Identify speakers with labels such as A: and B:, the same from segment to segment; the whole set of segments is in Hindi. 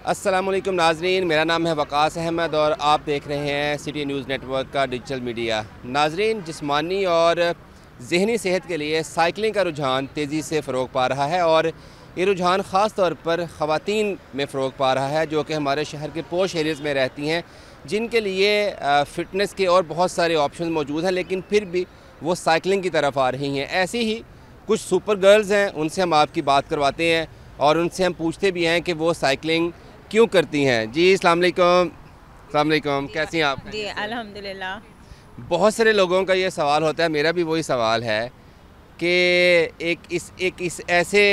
A: अस्सलामुअलैकुम नाजरीन, मेरा नाम है वकास अहमद और आप देख रहे हैं सिटी न्यूज़ नेटवर्क का डिजिटल मीडिया। नाजरीन, जिस्मानी और ज़हनी सेहत के लिए साइकिलिंग का रुझान तेज़ी से फ़रोग पा रहा है और ये रुझान ख़ास तौर पर ख़वातीन में फ़रोग पा रहा है जो कि हमारे शहर के पोश एरियाज़ में रहती हैं, जिनके लिए फ़िटनेस के और बहुत सारे ऑप्शन मौजूद हैं, लेकिन फिर भी वो साइकिलिंग की तरफ आ रही हैं। ऐसी ही कुछ सुपर गर्ल्स हैं, उनसे हम आपकी बात करवाते हैं और उनसे हम पूछते भी हैं कि वो साइकिलिंग क्यों करती हैं। जी अस्सलाम वालेकुम, कैसी हैं आप?
B: जी अल्हम्दुलिल्लाह।
A: बहुत सारे लोगों का ये सवाल होता है, मेरा भी वही सवाल है कि एक इस ऐसे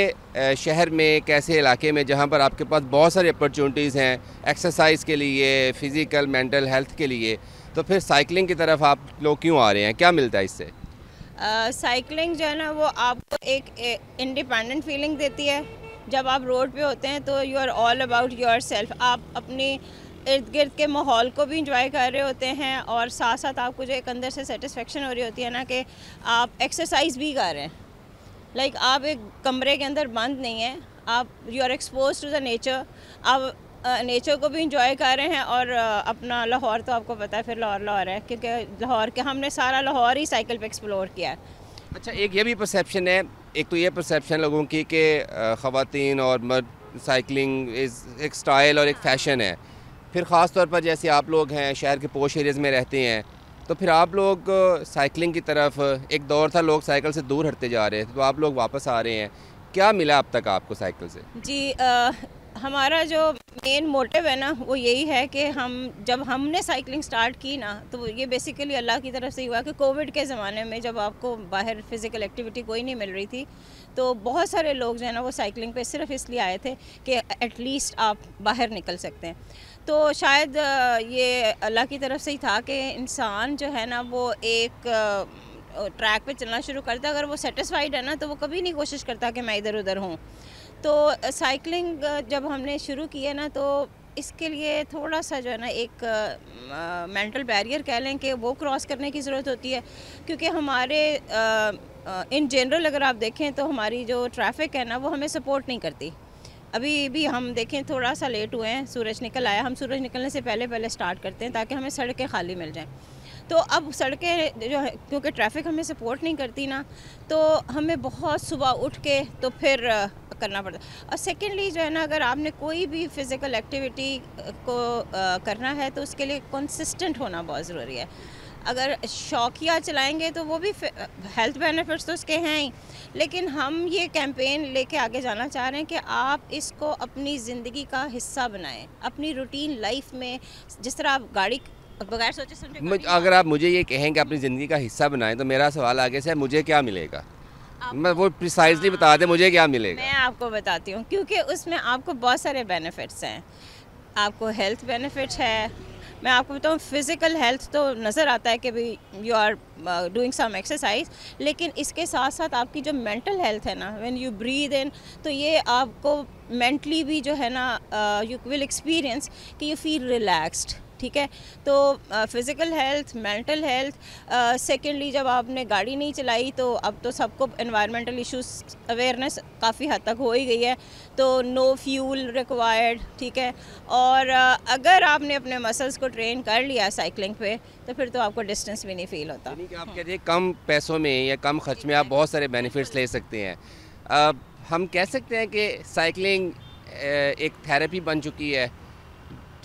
A: शहर में, एक ऐसे इलाके में जहाँ पर आपके पास बहुत सारी अपॉर्चुनिटीज़ हैं एक्सरसाइज के लिए, फ़िज़िकल मेंटल हेल्थ के लिए, तो फिर साइकिलिंग की तरफ आप लोग क्यों आ रहे हैं? क्या मिलता है इससे?
B: साइकिलिंग जो है ना वो आपको एक इंडिपेंडेंट फीलिंग देती है। जब आप रोड पे होते हैं तो you are all about yourself. आप अपनी इर्द गिर्द के माहौल को भी इंजॉय कर रहे होते हैं और साथ साथ आपको जो एक अंदर से सेटिस्फेक्शन हो रही होती है ना कि आप एक्सरसाइज भी कर रहे हैं। लाइक आप एक कमरे के अंदर बंद नहीं हैं, आप you are expose to the nature. आप नेचर को भी इंजॉय कर रहे हैं और अपना लाहौर तो आपको पता है फिर लाहौर है, क्योंकि लाहौर के हमने सारा लाहौर ही साइकिल पे एक्सप्लोर किया है।
A: अच्छा, एक ये भी परसेप्शन है, एक तो ये परसेप्शन लोगों की कि ख़वातीन और मर्द साइकिलिंग एक स्टाइल और एक फ़ैशन है। फिर ख़ास तौर पर जैसे आप लोग हैं शहर के पोश एरियाज़ में रहते हैं, तो फिर आप लोग साइकिलिंग की तरफ, एक दौर था लोग साइकिल से दूर हटते जा रहे थे, तो आप लोग वापस आ रहे हैं। क्या मिला अब तक आपको साइकिल से?
B: जी हमारा जो मेन मोटिव है ना वो यही है कि जब हमने साइकिलिंग स्टार्ट की ना तो ये बेसिकली अल्लाह की तरफ से हुआ कि कोविड के ज़माने में जब आपको बाहर फिज़िकल एक्टिविटी कोई नहीं मिल रही थी, तो बहुत सारे लोग जो है ना वो साइकिलिंग पे सिर्फ इसलिए आए थे कि एटलीस्ट आप बाहर निकल सकते हैं। तो शायद ये अल्लाह की तरफ से ही था कि इंसान जो है ना वो एक ट्रैक पे चलना शुरू करता है। अगर वो सेटिस्फाइड है ना तो वो कभी नहीं कोशिश करता कि मैं इधर उधर हूँ। तो साइकिलिंग जब हमने शुरू की है ना तो इसके लिए थोड़ा सा जो है ना एक मेंटल बैरियर कह लें कि वो क्रॉस करने की ज़रूरत होती है, क्योंकि हमारे इन जनरल अगर आप देखें तो हमारी जो ट्रैफिक है ना वो हमें सपोर्ट नहीं करती। अभी भी हम देखें थोड़ा सा लेट हुए हैं, सूरज निकल आया, हम सूरज निकलने से पहले पहले स्टार्ट करते हैं ताकि हमें सड़कें खाली मिल जाएं। तो अब सड़कें जो है क्योंकि ट्रैफिक हमें सपोर्ट नहीं करती ना, तो हमें बहुत सुबह उठ के तो फिर करना पड़ता है। और सेकेंडली जो है ना अगर आपने कोई भी फ़िज़िकल एक्टिविटी को करना है तो उसके लिए कंसिस्टेंट होना बहुत ज़रूरी है। अगर शौकिया चलाएंगे तो वो भी हेल्थ बेनिफिट्स तो उसके हैं ही, लेकिन हम ये कैंपेन लेके आगे जाना चाह रहे हैं कि आप इसको अपनी ज़िंदगी का हिस्सा बनाएं, अपनी रूटीन लाइफ में। जिस तरह आप गाड़ी बगैर सोचे समझे
A: अगर आप मुझे ये कहें कि अपनी ज़िंदगी का हिस्सा बनाएं, तो मेरा सवाल आगे से है, मुझे क्या मिलेगा? मैं वो प्रिसाइजली बता दें मुझे क्या मिलेगा।
B: मैं आपको बताती हूँ, क्योंकि उसमें आपको बहुत सारे बेनिफिट्स हैं। आपको हेल्थ बेनिफिट्स है। मैं आपको बताऊँ, फ़िज़िकल हेल्थ तो नज़र आता है कि भाई you are doing some exercise, लेकिन इसके साथ साथ आपकी जो मेंटल हेल्थ है ना, व्हेन यू ब्रीद इन, तो ये आपको मेंटली भी जो है ना यू विल एक्सपीरियंस कि यू फील रिलैक्स्ड। ठीक है, तो physical health, mental health. Secondly जब आपने गाड़ी नहीं चलाई तो अब तो सबको एनवायरमेंटल इश्यूज अवेयरनेस काफ़ी हद तक हो ही गई है, तो नो फ्यूल रिक्वायर्ड। ठीक है, और अगर आपने अपने मसल्स को ट्रेन कर लिया साइकिलिंग पे तो फिर तो आपको डिस्टेंस भी नहीं फील होता।
A: यानी कि आप कहते हैं कम पैसों में या कम खर्च में आप बहुत सारे बेनिफिट्स ले सकते हैं। हम कह सकते हैं कि साइकिलिंग एक थेरेपी बन चुकी है,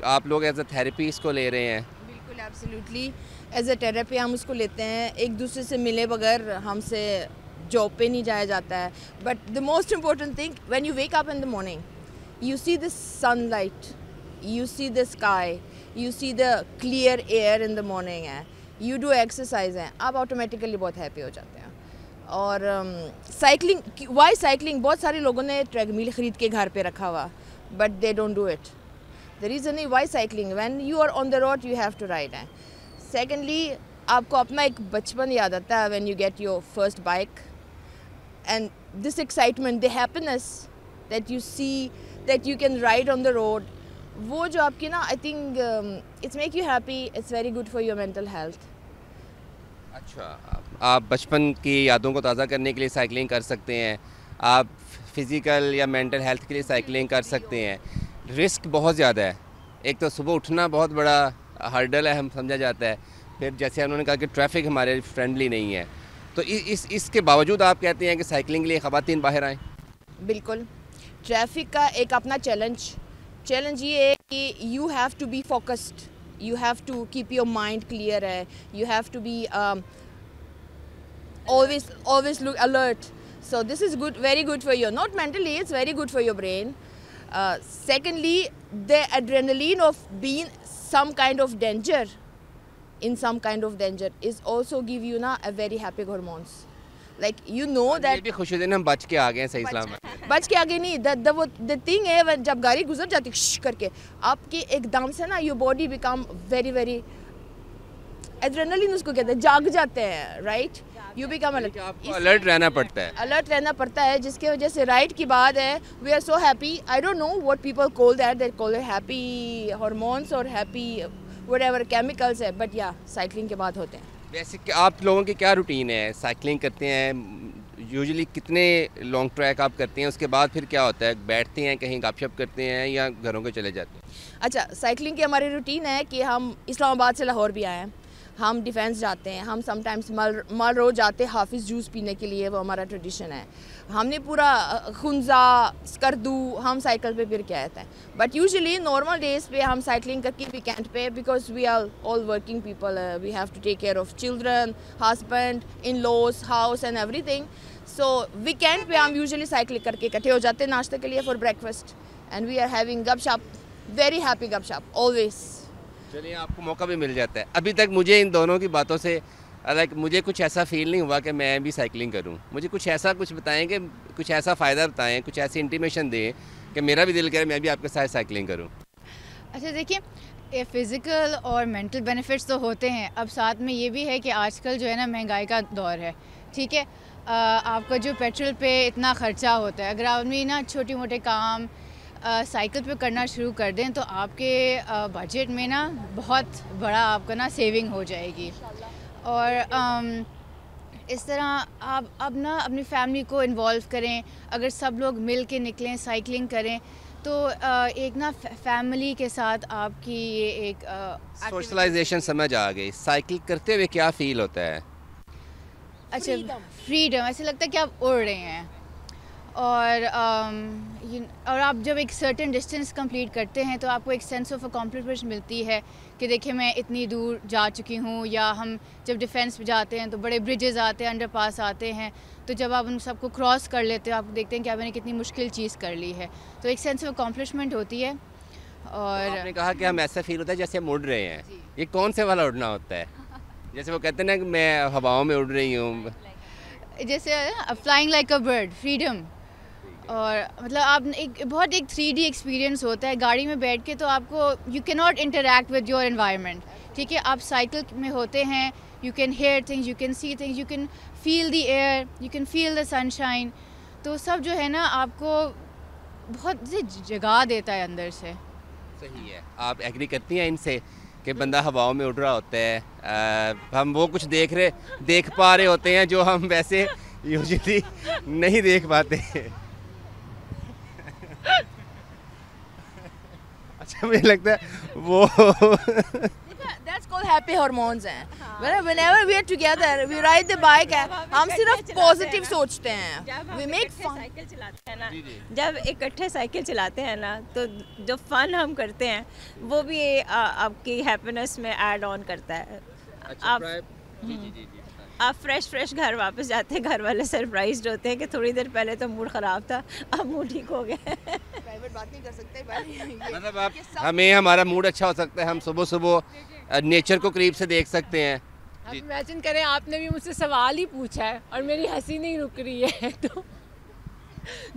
A: आप लोग एज अ थेरेपी इसको ले रहे हैं?
C: बिल्कुल, एब्सोल्युटली एज अ थेरेपी हम उसको लेते हैं। एक दूसरे से मिले बगैर हमसे जॉब पे नहीं जाया जाता है। But the most important thing, when you wake up in the morning you see the sunlight, you see the sky, you see the clear air in the morning है, यू डू एक्सरसाइज है, आप ऑटोमेटिकली बहुत हैप्पी हो जाते हैं। और साइकिलिंग, वाई साइकिलिंग, बहुत सारे लोगों ने ट्रेडमिल ख़रीद के घर पे रखा हुआ, but they don't do it. The reason is why cycling, when you are on the road you have to ride है। Secondly, आपको अपना एक बचपन याद आता है when you get your first bike, and this excitement, the happiness that you see that you can ride on the road, वो जो आपकी ना, I think it's make you happy, it's very good for your mental health।
A: अच्छा, आप बचपन की यादों को ताज़ा करने के लिए साइकिलिंग कर सकते हैं, आप फिज़िकल या मेंटल हेल्थ के लिए साइकिलिंग कर सकते हैं, रिस्क बहुत ज़्यादा है। एक तो सुबह उठना बहुत बड़ा हर्डल है, हम समझा जाता है। फिर जैसे उन्होंने कहा कि ट्रैफिक हमारे फ्रेंडली नहीं है, तो इसके बावजूद आप कहते हैं कि साइकिलिंग के लिए ख़वातीन बाहर आएँ?
C: बिल्कुल, ट्रैफिक का एक अपना चैलेंज ये है कि you have to be focused, you have to keep your mind clear है, you have to be always look alert. So this is good, very good for you, not mentally, it's very good for your brain. Secondly, the adrenaline of being some kind of danger, is also give you na a very happy hormones. Like you know that
A: ये भी खुशी दिन हम बच के आ गए हैं, सही सलामत।
C: बच के आगे नहीं, the thing है जब गाड़ी गुजर जाती है करके आपकी एकदम से ना your body become very adrenaline उसको कहते हैं, जाग जाते हैं, right? You become alert.
A: आपको अलर्ट रहना पड़ता है।
C: अलर्ट रहना पड़ता है, जिसके वजह से राइड की बात है we are so happy. I don't know what people call that, they call it happy hormones or happy whatever chemicals है, but yeah, साइकिलिंग के बाद होते हैं।
A: वैसे कि आप लोगों की क्या रूटीन है? साइकिलिंग करते हैं यूजुअली, कितने लॉन्ग ट्रैक आप करते हैं? उसके बाद फिर क्या होता है? बैठते हैं कहीं, गपशप करते हैं या घरों को चले जाते हैं?
C: अच्छा, साइकिलिंग की हमारी रूटीन है कि हम इस्लामाबाद से लाहौर भी आए हैं, हम डिफेंस जाते हैं, हम समटाइम्स मल रोड जाते हैं हाफिज़ जूस पीने के लिए, वो हमारा ट्रेडिशन है। हमने पूरा खुंजा स्कर्दू हम साइकिल पे फिर के आए थे, बट यूजुअली नॉर्मल डेज़ पे हम साइकिलिंग करके वीकेंड पे, because we are all working people, we have to take care of children, husband, in laws, house and everything. So weekend पे हम यूजुअली साइकिलिंग करके इकट्ठे हो जाते हैं नाश्ते के लिए for breakfast, and we are having गपशप, वेरी हैप्पी गपशप ऑलवेज।
A: चलिए, आपको मौका भी मिल जाता है। अभी तक मुझे इन दोनों की बातों से लाइक मुझे कुछ ऐसा फील नहीं हुआ कि मैं भी साइकिलिंग करूं। मुझे कुछ बताएं कि कुछ ऐसा फ़ायदा बताएं, कुछ ऐसी इंटीमेशन दें कि मेरा भी दिल करे मैं भी आपके साथ साइकिलिंग करूं।
D: अच्छा देखिए, ये फ़िज़िकल और मेंटल बेनिफिट्स तो होते हैं, अब साथ में ये भी है कि आजकल जो है ना महंगाई का दौर है, ठीक है। आपका जो पेट्रोल पे इतना ख़र्चा होता है, अगर आदमी ना छोटे मोटे काम साइकिल पे करना शुरू कर दें तो आपके बजट में ना बहुत बड़ा आपका ना सेविंग हो जाएगी। और इस तरह आप अब ना अपनी फैमिली को इन्वॉल्व करें, अगर सब लोग मिल के निकलें साइकिलिंग करें तो एक ना फैमिली के साथ आपकी ये एक
A: सोशलाइजेशन समझ आ गई। साइकिल करते हुए क्या फ़ील होता है?
D: अच्छा, फ्रीडम, ऐसे लगता है कि आप उड़ रहे हैं। और आप जब एक सर्टेन डिस्टेंस कंप्लीट करते हैं तो आपको एक सेंस ऑफ अकॉम्प्लिशमेंट मिलती है कि देखिए मैं इतनी दूर जा चुकी हूँ। या हम जब डिफेंस पे जाते हैं तो बड़े ब्रिजेस आते हैं, अंडरपास आते हैं, तो जब आप उन सबको क्रॉस कर लेते हो आप देखते हैं कि आपने कितनी मुश्किल चीज़ कर ली है, तो एक सेंस ऑफ अकॉम्प्लिशमेंट होती है। और
A: आपने कहा कि हम ऐसा फील होता है जैसे हम उड़ रहे हैं, ये कौन से वाला उड़ना होता है? जैसे वो कहते हैं ना कि मैं हवाओं में उड़ रही हूँ,
D: जैसे flying like a bird, freedom. और मतलब आप एक 3D एक्सपीरियंस होता है गाड़ी में बैठ के, तो आपको you can not interact with your environment, ठीक है। आप साइकिल में होते हैं, you can hear things, you can see things, you can feel the air, you can feel the sunshine, तो सब जो है ना आपको बहुत से जगा देता है अंदर से।
A: सही है। आप एग्री करती हैं इनसे कि बंदा हवाओं में उड़ रहा होता है, हम वो कुछ देख पा रहे होते हैं जो हम वैसे यूजुअली नहीं देख पाते। अच्छा, मुझे लगता है वो
C: That's called happy hormones हैं। Whenever we are together, we ride the bike है, हम सिर्फ पॉजिटिव सोचते हैं। We make fun।
B: साइकिल चलाते हैं ना, जब इकट्ठे साइकिल चलाते हैं ना, तो जो फन हम करते हैं वो भी आपकी हैप्पीनेस में ऐड ऑन करता है। आप फ्रेश घर वापस जाते हैं, घर वाले सरप्राइज्ड होते हैं कि थोड़ी देर पहले तो मूड ख़राब था, अब मूड ठीक हो गया।
C: प्राइवेट बात नहीं कर सकते
A: मतलब आप हमें हमारा मूड अच्छा हो सकता है, हम सुबह नेचर को करीब से देख सकते हैं।
E: आप इमेजिन करें, आपने भी मुझसे सवाल ही पूछा है और मेरी हंसी नहीं रुक रही है। तो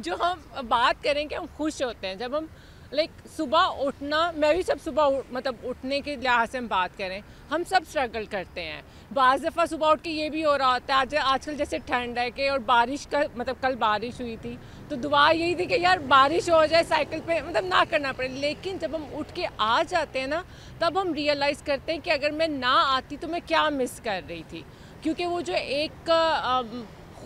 E: जो हम बात करें कि हम खुश होते हैं जब हम सुबह उठना, मैं भी सब सुबह मतलब उठने के लिहाज से हम बात करें, हम सब स्ट्रगल करते हैं। बाज़ दफ़ा सुबह उठ के ये भी हो रहा होता है, आजकल जैसे ठंड है कि और बारिश का मतलब कल बारिश हुई थी तो दुआ यही थी कि यार बारिश हो जाए, साइकिल पे मतलब ना करना पड़े। लेकिन जब हम उठ के आ जाते हैं ना, तब हम रियलाइज़ करते हैं कि अगर मैं ना आती तो मैं क्या मिस कर रही थी। क्योंकि वो जो एक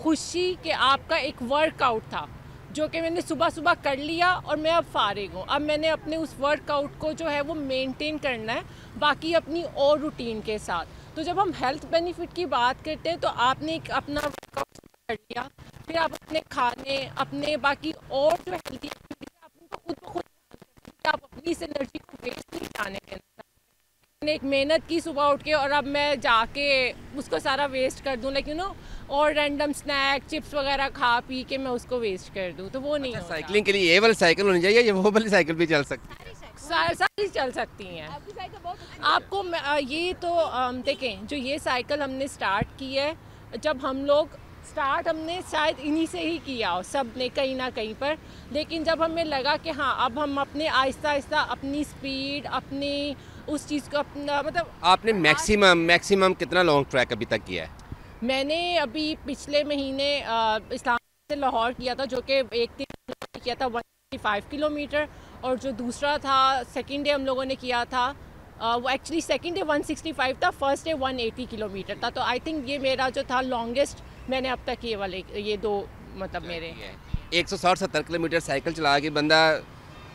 E: खुशी कि आपका एक वर्कआउट था जो कि मैंने सुबह सुबह कर लिया और मैं अब फारिग हूँ। अब मैंने अपने उस वर्कआउट को जो है वो मेंटेन करना है बाकी अपनी और रूटीन के साथ। तो जब हम हेल्थ बेनिफिट की बात करते हैं तो आपने एक अपना वर्कआउट कर लिया, फिर आप अपने खाने, अपने बाकी और जो हेल्थी एक्टिविटीज आप उनको खुद ब खुद आप अपनी इस एनर्जी को वेस्ट नहीं जाने देना। मैंने एक मेहनत की सुबह उठ के और अब मैं जाके उसको सारा वेस्ट कर दूँ, लाइक यू नो, और रैंडम स्नैक चिप्स वगैरह खा पी के मैं उसको वेस्ट कर दूँ, तो वो नहीं होता।
A: साइकिलिंग के लिए ये वाली साइकिल होनी चाहिए या वो वाली साइकिल भी चल सकती है?
E: सारी चल सकती हैं आपको। ये तो देखें, जो ये साइकिल हमने स्टार्ट की है, जब हम लोग स्टार्ट हमने शायद इन्हीं से ही किया हो सब ने कहीं ना कहीं पर, लेकिन जब हमें लगा कि हाँ अब हम अपने आहिस्ता आहिस्ता अपनी स्पीड, अपनी उस चीज़ को अपना मतलब। आपने
A: मैक्सिमम कितना लॉन्ग ट्रैक अभी तक किया है?
E: मैंने अभी पिछले महीने इस्लाम से लाहौर किया था, जो कि एक दिन किया था 155 किलोमीटर, और जो दूसरा था सेकेंड डे हम लोगों ने किया था वो एक्चुअली सेकेंड डे 165 था, फर्स्ट डे 180 किलोमीटर था। तो आई थिंक ये मेरा जो था लॉन्गेस्ट मैंने अब तक ये दो मतलब मेरे
A: 160-70 किलोमीटर साइकिल चला के बंदा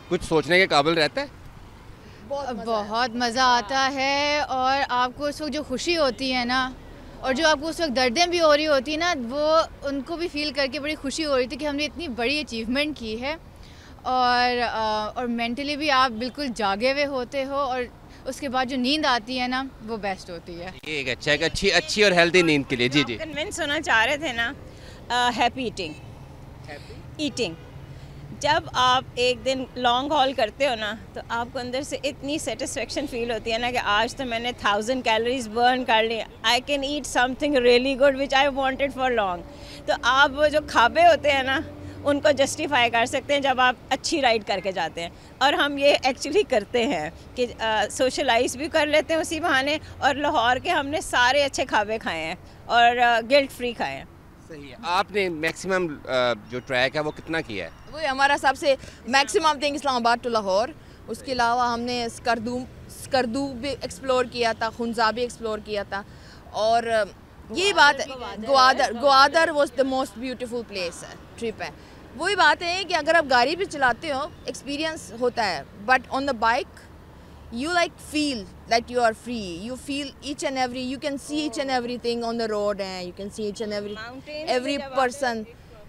A: कुछ सोचने के काबिल रहता है।
D: बहुत मज़ा आता है, और आपको उस वक्त जो खुशी होती है ना, और जो आपको उस वक्त दर्दें भी हो रही होती है ना, वो उनको भी फील करके बड़ी खुशी हो रही थी कि हमने इतनी बड़ी अचीवमेंट की है। और मेंटली भी आप बिल्कुल जागे हुए होते हो, और उसके बाद जो नींद आती है ना, वो बेस्ट होती है।
A: एक अच्छी और हेल्दी नींद के लिए। जी जी,
B: कन्विंस होना चाह रहे थे ना, हैप्पी ईटिंग। जब आप एक दिन लॉन्ग हॉल करते हो ना, तो आपको अंदर से इतनी सेटिस्फेक्शन फील होती है ना कि आज तो मैंने 1000 कैलोरीज बर्न कर ली, I can eat something really good which I wanted for long. तो आप वो जो खाबे होते हैं ना, उनको जस्टिफाई कर सकते हैं जब आप अच्छी राइड करके जाते हैं। और हम ये एक्चुअली करते हैं कि सोशलाइज भी कर लेते हैं उसी बहाने, और लाहौर के हमने सारे अच्छे खाबे खाए हैं और गिल्ट फ्री खाए हैं।
A: सही है। आपने मैक्सिमम जो ट्रैक है वो कितना किया है?
C: वो हमारा सबसे maximum thing Islamabad to Lahore. उसके अलावा हमने स्कर्दू भी एक्सप्लोर किया था, खुंजा भी एक्सप्लोर किया था, और यही बात है, Gwadar was the most beautiful place है, ट्रिप है। वही बात है कि अगर आप गाड़ी भी चलाते हो एक्सपीरियंस होता है, but on the bike you like feel that you are free, you feel each and every, you can see each and everything on the road, and you can see each and every person।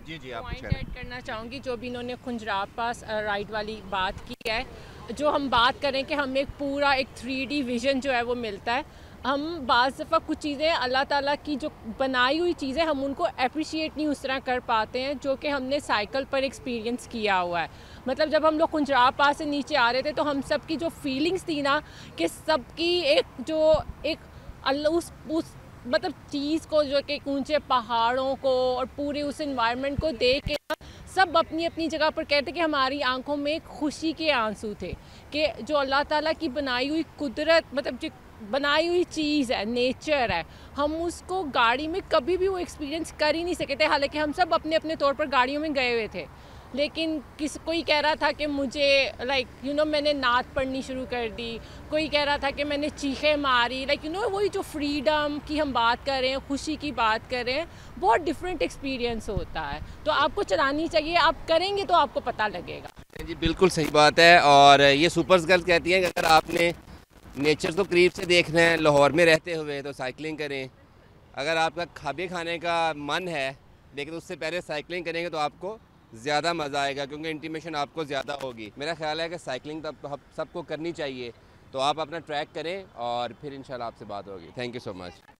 A: जी जी, आप
E: पॉइंट ऐड करना चाहूँगी, जो भी इन्होंने खुंजराब पास राइड वाली बात की है, जो हम बात करें कि हमें पूरा एक 3D विज़न जो है वो मिलता है। हम बाज़ दफ़ा कुछ चीज़ें अल्लाह ताला की जो बनाई हुई चीज़ें हम उनको अप्रिशिएट नहीं उस तरह कर पाते हैं, जो कि हमने साइकिल पर एक्सपीरियंस किया हुआ है। मतलब जब हम लोग खुंजराब पास से नीचे आ रहे थे तो हम सब की जो फीलिंग्स थी ना, कि सबकी एक अल्लाह उस मतलब चीज़ को, जो कि ऊंचे पहाड़ों को और पूरे उस इन्वायरमेंट को देख के ना, सब अपनी अपनी जगह पर कहते कि हमारी आंखों में खुशी के आंसू थे, कि जो अल्लाह ताला की बनाई हुई कुदरत, मतलब जो बनाई हुई चीज़ है, नेचर है, हम उसको गाड़ी में कभी भी वो एक्सपीरियंस कर ही नहीं सके थे। हालांकि हम सब अपने अपने तौर पर गाड़ियों में गए हुए थे, लेकिन कोई कह रहा था कि मुझे लाइक यू नो मैंने नात पढ़नी शुरू कर दी, कोई कह रहा था कि मैंने चीखें मारी, लाइक यू नो वही जो फ्रीडम की हम बात कर रहे हैं, खुशी की बात कर रहे हैं, बहुत डिफरेंट एक्सपीरियंस होता है। तो आपको चलानी चाहिए, आप करेंगे तो आपको पता लगेगा।
A: जी बिल्कुल सही बात है। और ये सुपर्स गर्ल्स कहती हैं कि अगर आपने नेचर को करीब से देखना है लाहौर में रहते हुए तो साइकिलिंग करें। अगर आपका खाबे खाने का मन है लेकिन उससे पहले साइकिलिंग करेंगे तो आपको ज़्यादा मज़ा आएगा, क्योंकि इंटीमेशन आपको ज़्यादा होगी। मेरा ख्याल है कि साइकिलिंग तो सबको करनी चाहिए। तो आप अपना ट्रैक करें और फिर इंशाल्लाह आपसे बात होगी। Thank you so much.